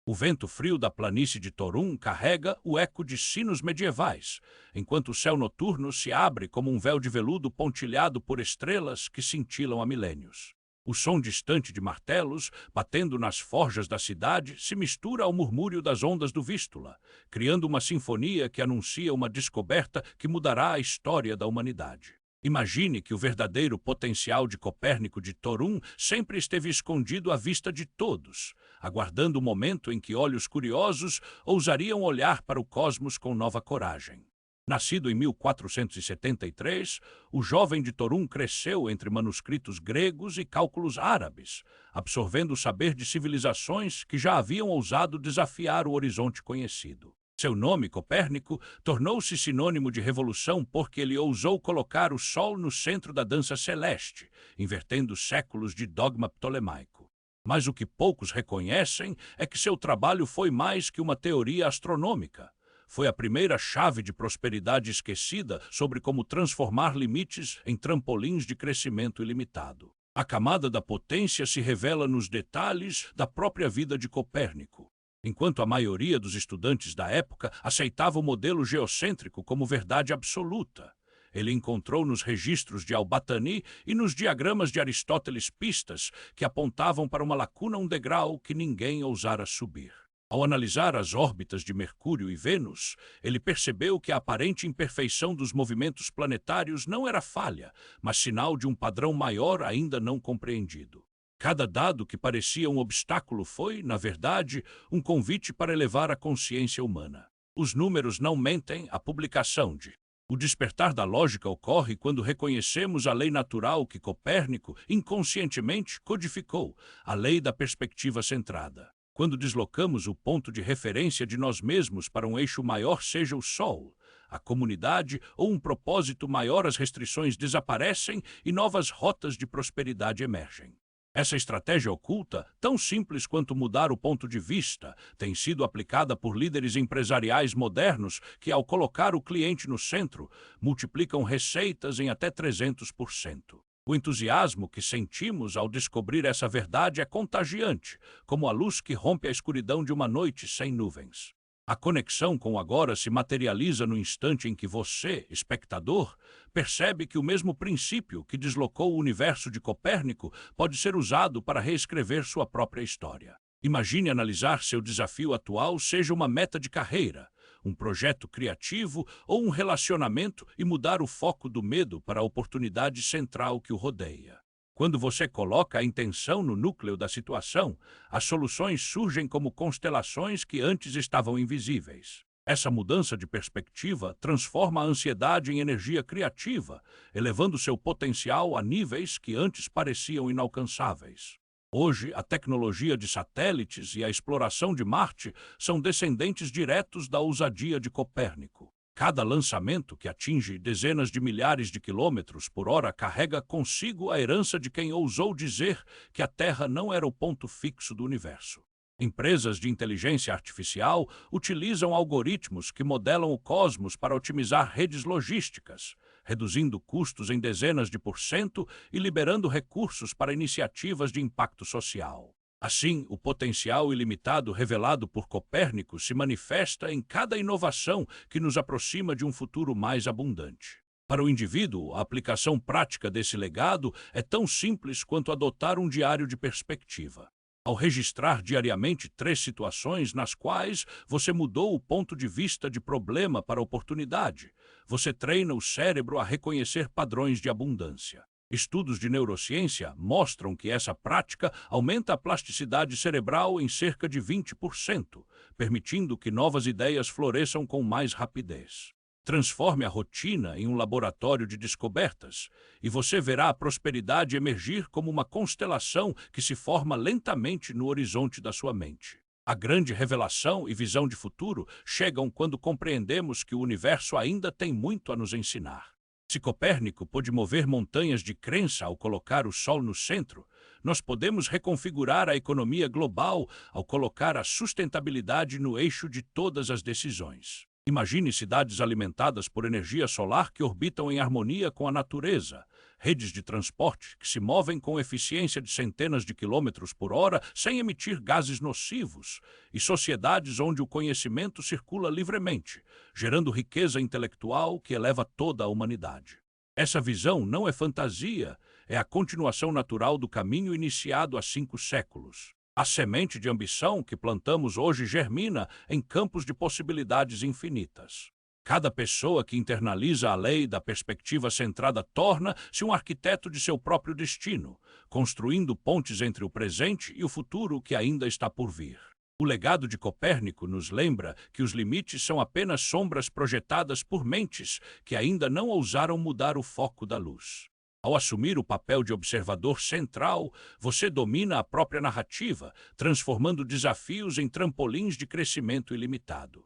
O vento frio da planície de Torum carrega o eco de sinos medievais, enquanto o céu noturno se abre como um véu de veludo pontilhado por estrelas que cintilam há milênios. O som distante de martelos, batendo nas forjas da cidade, se mistura ao murmúrio das ondas do Vístula, criando uma sinfonia que anuncia uma descoberta que mudará a história da humanidade. Imagine que o verdadeiro potencial de Copérnico de Torum sempre esteve escondido à vista de todos, aguardando o momento em que olhos curiosos ousariam olhar para o cosmos com nova coragem. Nascido em 1473, o jovem de Torum cresceu entre manuscritos gregos e cálculos árabes, absorvendo o saber de civilizações que já haviam ousado desafiar o horizonte conhecido. Seu nome, Copérnico, tornou-se sinônimo de revolução porque ele ousou colocar o Sol no centro da dança celeste, invertendo séculos de dogma ptolemaico. Mas o que poucos reconhecem é que seu trabalho foi mais que uma teoria astronômica. Foi a primeira chave de prosperidade esquecida sobre como transformar limites em trampolins de crescimento ilimitado. A camada da potência se revela nos detalhes da própria vida de Copérnico. Enquanto a maioria dos estudantes da época aceitava o modelo geocêntrico como verdade absoluta, ele encontrou nos registros de Al-Batani e nos diagramas de Aristóteles pistas que apontavam para uma lacuna, um degrau que ninguém ousara subir. Ao analisar as órbitas de Mercúrio e Vênus, ele percebeu que a aparente imperfeição dos movimentos planetários não era falha, mas sinal de um padrão maior ainda não compreendido. Cada dado que parecia um obstáculo foi, na verdade, um convite para elevar a consciência humana. Os números não mentem, a publicação de O despertar da lógica ocorre quando reconhecemos a lei natural que Copérnico inconscientemente codificou, a lei da perspectiva centrada. Quando deslocamos o ponto de referência de nós mesmos para um eixo maior, seja o Sol, a comunidade ou um propósito maior, as restrições desaparecem e novas rotas de prosperidade emergem. Essa estratégia oculta, tão simples quanto mudar o ponto de vista, tem sido aplicada por líderes empresariais modernos que, ao colocar o cliente no centro, multiplicam receitas em até 300%. O entusiasmo que sentimos ao descobrir essa verdade é contagiante, como a luz que rompe a escuridão de uma noite sem nuvens. A conexão com o agora se materializa no instante em que você, espectador, percebe que o mesmo princípio que deslocou o universo de Copérnico pode ser usado para reescrever sua própria história. Imagine analisar seu desafio atual, seja uma meta de carreira, um projeto criativo ou um relacionamento, e mudar o foco do medo para a oportunidade central que o rodeia. Quando você coloca a intenção no núcleo da situação, as soluções surgem como constelações que antes estavam invisíveis. Essa mudança de perspectiva transforma a ansiedade em energia criativa, elevando seu potencial a níveis que antes pareciam inalcançáveis. Hoje, a tecnologia de satélites e a exploração de Marte são descendentes diretos da ousadia de Copérnico. Cada lançamento, que atinge dezenas de milhares de quilômetros por hora, carrega consigo a herança de quem ousou dizer que a Terra não era o ponto fixo do universo. Empresas de inteligência artificial utilizam algoritmos que modelam o cosmos para otimizar redes logísticas, reduzindo custos em dezenas de % e liberando recursos para iniciativas de impacto social. Assim, o potencial ilimitado revelado por Copérnico se manifesta em cada inovação que nos aproxima de um futuro mais abundante. Para o indivíduo, a aplicação prática desse legado é tão simples quanto adotar um diário de perspectiva. Ao registrar diariamente 3 situações nas quais você mudou o ponto de vista de problema para oportunidade, você treina o cérebro a reconhecer padrões de abundância. Estudos de neurociência mostram que essa prática aumenta a plasticidade cerebral em cerca de 20%, permitindo que novas ideias floresçam com mais rapidez. Transforme a rotina em um laboratório de descobertas, e você verá a prosperidade emergir como uma constelação que se forma lentamente no horizonte da sua mente. A grande revelação e visão de futuro chegam quando compreendemos que o universo ainda tem muito a nos ensinar. Se Copérnico pôde mover montanhas de crença ao colocar o Sol no centro, nós podemos reconfigurar a economia global ao colocar a sustentabilidade no eixo de todas as decisões. Imagine cidades alimentadas por energia solar que orbitam em harmonia com a natureza, redes de transporte que se movem com eficiência de centenas de quilômetros por hora sem emitir gases nocivos, e sociedades onde o conhecimento circula livremente, gerando riqueza intelectual que eleva toda a humanidade. Essa visão não é fantasia, é a continuação natural do caminho iniciado há 5 séculos. A semente de ambição que plantamos hoje germina em campos de possibilidades infinitas. Cada pessoa que internaliza a lei da perspectiva centrada torna-se um arquiteto de seu próprio destino, construindo pontes entre o presente e o futuro que ainda está por vir. O legado de Copérnico nos lembra que os limites são apenas sombras projetadas por mentes que ainda não ousaram mudar o foco da luz. Ao assumir o papel de observador central, você domina a própria narrativa, transformando desafios em trampolins de crescimento ilimitado.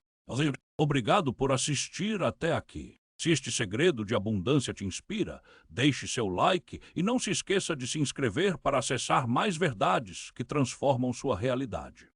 Obrigado por assistir até aqui. Se este segredo de abundância te inspira, deixe seu like e não se esqueça de se inscrever para acessar mais verdades que transformam sua realidade.